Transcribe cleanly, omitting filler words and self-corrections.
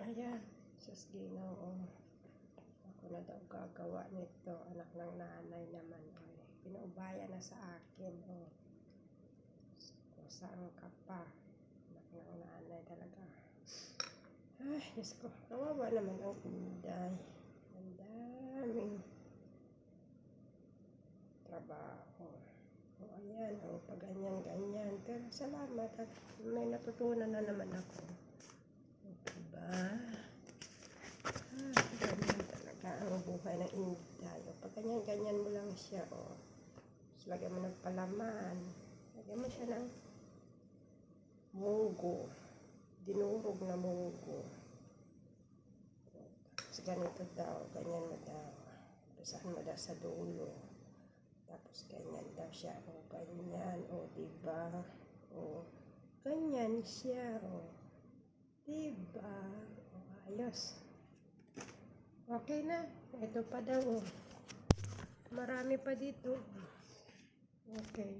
Ayan, sus Ginoo. Ako na daw gagawa nito. Anak ng nanay naman. Oy. Pinuubaya na sa akin. Oh. Kung saan ka pa. Anak ng nanay talaga. Ay, Diyos ko. Kawawa naman ang Inday. Ang daming trabaho. O, ayan. O, pag ganyan-ganyan. Pero salamat at may natutunan na naman ako. Diba? Ganyan talaga ang buhay ng Inday. O, pag ganyan-ganyan mo lang siya, o. Tapos lagyan mo ng palaman. Lagyan mo siya ng munggo. Dinurog na munggo. Tapos ganito daw. Ganyan mo daw. Pasahan mo daw sa dulo. Tapos ganyan daw siya. O, ganyan. O, diba? O, ganyan siya. O, diba? O, ayos. Okay na. Ito pa daw. Marami pa dito. Okay.